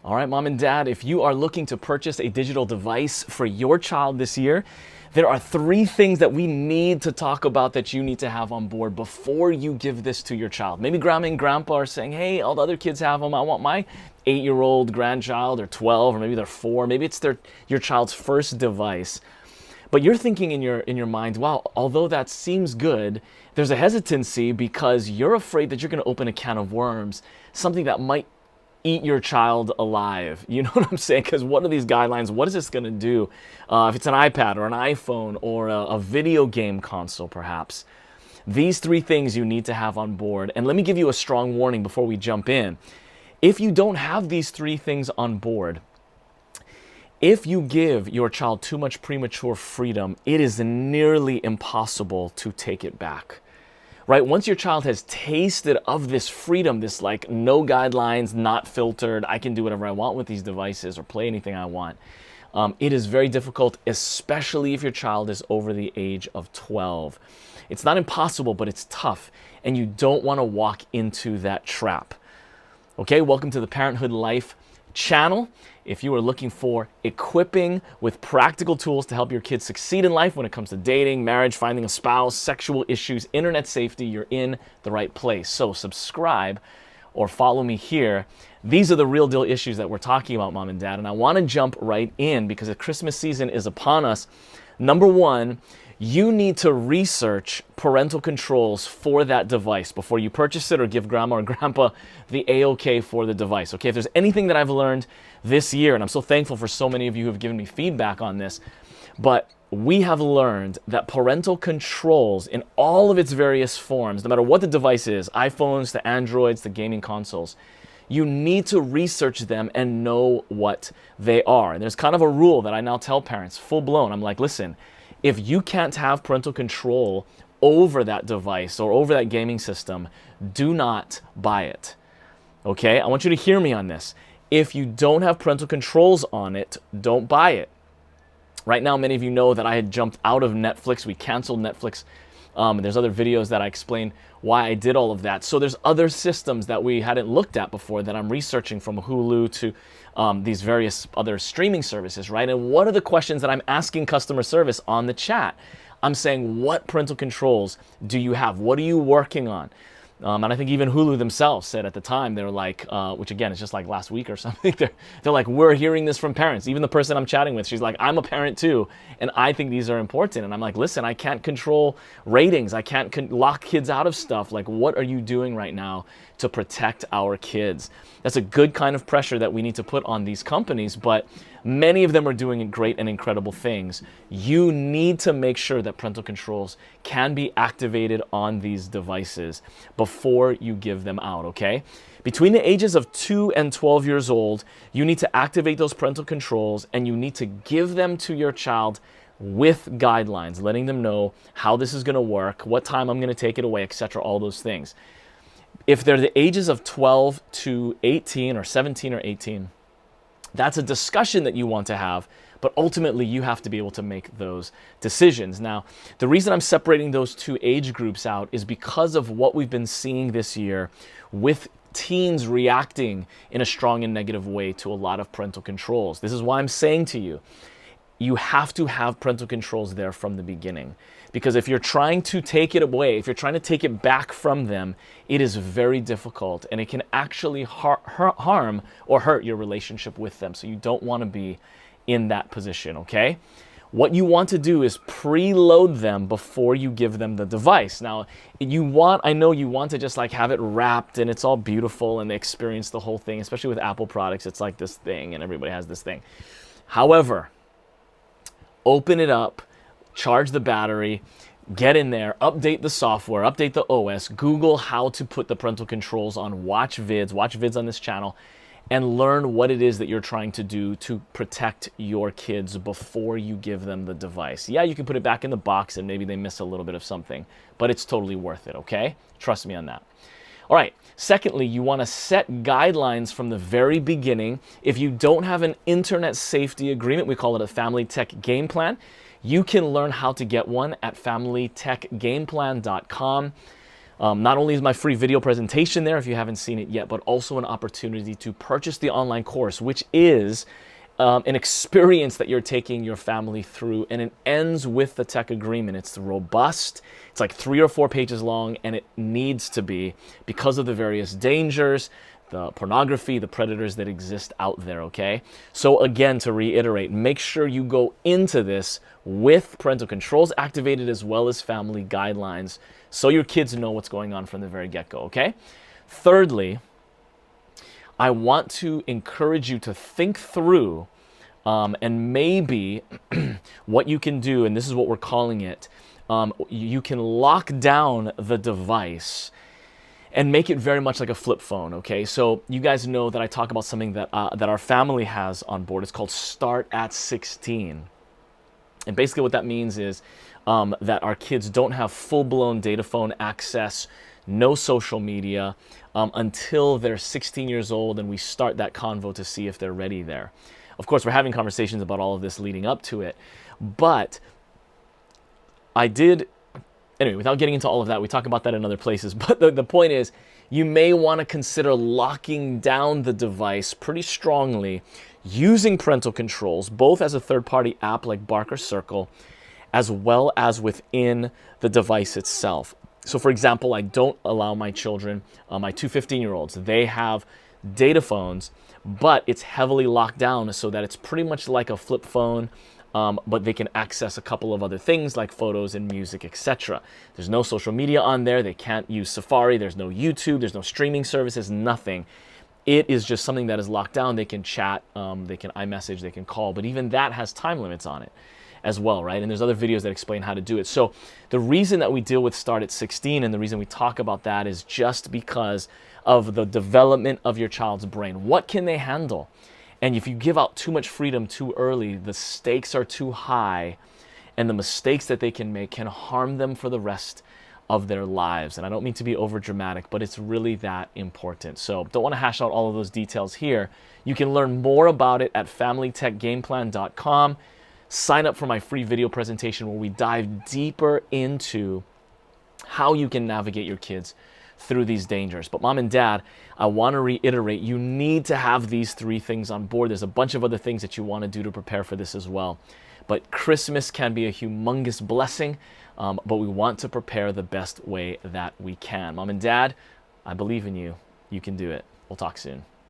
All right, mom and dad, if you are looking to purchase a digital device for your child this year, there are three things that we need to talk about that you need to have on board before you give this to your child. Maybe grandma and grandpa are saying, hey, all the other kids have them. I want my 8-year-old grandchild or 12, or maybe they're 4. Maybe it's your child's first device. But you're thinking in your mind, wow, although that seems good, there's a hesitancy because you're afraid that you're going to open a can of worms, something that might eat your child alive. You know what I'm saying? Because what are these guidelines? What is this going to do? If it's an iPad or an iPhone or a video game console, perhaps. These three things you need to have on board. And let me give you a strong warning before we jump in. If you don't have these three things on board, if you give your child too much premature freedom, it is nearly impossible to take it back. Right? Once your child has tasted of this freedom, this like no guidelines, not filtered, I can do whatever I want with these devices or play anything I want, it is very difficult, especially if your child is over the age of 12. It's not impossible, but it's tough, and you don't want to walk into that trap. Okay, welcome to the Parenthood Life channel. If you are looking for equipping with practical tools to help your kids succeed in life when it comes to dating, marriage, finding a spouse, sexual issues, internet safety, you're in the right place. So subscribe or follow me here. These are the real deal issues that we're talking about, mom and dad. And I want to jump right in because the Christmas season is upon us. Number one, you need to research parental controls for that device before you purchase it or give grandma or grandpa the A-OK for the device. Okay, if there's anything that I've learned this year, and I'm so thankful for so many of you who have given me feedback on this, but we have learned that parental controls in all of its various forms, no matter what the device is, iPhones to Androids to gaming consoles, you need to research them and know what they are. And there's kind of a rule that I now tell parents, full blown. I'm like, listen, if you can't have parental control over that device or over that gaming system, do not buy it. Okay? I want you to hear me on this. If you don't have parental controls on it, don't buy it. Right now, many of you know that I had jumped out of Netflix. We canceled Netflix. There's other videos that I explain why I did all of that. So there's other systems that we hadn't looked at before that I'm researching, from Hulu to these various other streaming services, right? And what are the questions that I'm asking customer service on the chat? I'm saying, what parental controls do you have? What are you working on? And I think even Hulu themselves said at the time, they were like, which again, it's just like last week or something, they're like, we're hearing this from parents. Even the person I'm chatting with, she's like, I'm a parent too, and I think these are important. And I'm like, listen, I can't control ratings. I can't lock kids out of stuff. Like, what are you doing right now to protect our kids? That's a good kind of pressure that we need to put on these companies, but many of them are doing great and incredible things. You need to make sure that parental controls can be activated on these devices before you give them out, okay? Between the ages of 2 and 12 years old, you need to activate those parental controls, and you need to give them to your child with guidelines, letting them know how this is going to work, what time I'm going to take it away, etc., all those things. If they're the ages of 12 to 18 or 17 or 18, that's a discussion that you want to have, but ultimately you have to be able to make those decisions. Now, the reason I'm separating those two age groups out is because of what we've been seeing this year with teens reacting in a strong and negative way to a lot of parental controls. This is why I'm saying to you, you have to have parental controls there from the beginning. Because if you're trying to take it away, if you're trying to take it back from them, it is very difficult, and it can actually harm or hurt your relationship with them. So you don't want to be in that position, okay? What you want to do is preload them before you give them the device. Now, I know you want to just like have it wrapped and it's all beautiful and they experience the whole thing, especially with Apple products. It's like this thing and everybody has this thing. However, open it up, charge the battery, get in there, update the software, update the OS, Google how to put the parental controls on, watch vids on this channel, and learn what it is that you're trying to do to protect your kids before you give them the device. Yeah, you can put it back in the box and maybe they miss a little bit of something, but it's totally worth it, okay? Trust me on that. All right, secondly, you want to set guidelines from the very beginning. If you don't have an internet safety agreement, we call it a family tech game plan. You can learn how to get one at familytechgameplan.com. Not only is my free video presentation there if you haven't seen it yet, but also an opportunity to purchase the online course, which is an experience that you're taking your family through, and it ends with the tech agreement. It's robust, it's like 3 or 4 pages long, and it needs to be because of the various dangers, the pornography, the predators that exist out there, okay? So again, to reiterate, make sure you go into this with parental controls activated as well as family guidelines so your kids know what's going on from the very get-go, okay? Thirdly, I want to encourage you to think through and maybe what you can do, and this is what we're calling it, you can lock down the device and make it very much like a flip phone, okay? So you guys know that I talk about something that, that our family has on board. It's called Start at 16. And basically what that means is that our kids don't have full-blown data phone access, no social media, until they're 16 years old, and we start that convo to see if they're ready there. Of course, we're having conversations about all of this leading up to it, but anyway, without getting into all of that, we talk about that in other places, but the point is, you may want to consider locking down the device pretty strongly using parental controls, both as a third-party app like Bark or Circle, as well as within the device itself. So for example, I don't allow my children, my two 15-year-olds, they have data phones, but it's heavily locked down so that it's pretty much like a flip phone, but they can access a couple of other things like photos and music, etc. There's no social media on there. They can't use Safari. There's no YouTube. There's no streaming services, nothing. It is just something that is locked down. They can chat, they can iMessage, they can call, but even that has time limits on it as well, right? And there's other videos that explain how to do it. So the reason that we deal with Start at 16 and the reason we talk about that is just because of the development of your child's brain. What can they handle? And if you give out too much freedom too early, the stakes are too high, and the mistakes that they can make can harm them for the rest of their lives. And I don't mean to be over dramatic, but it's really that important. So don't want to hash out all of those details here. You can learn more about it at familytechgameplan.com. Sign up for my free video presentation where we dive deeper into how you can navigate your kids through these dangers. But mom and dad, I want to reiterate, you need to have these 3 things on board. There's a bunch of other things that you want to do to prepare for this as well. But Christmas can be a humongous blessing, but we want to prepare the best way that we can. Mom and dad, I believe in you. You can do it. We'll talk soon.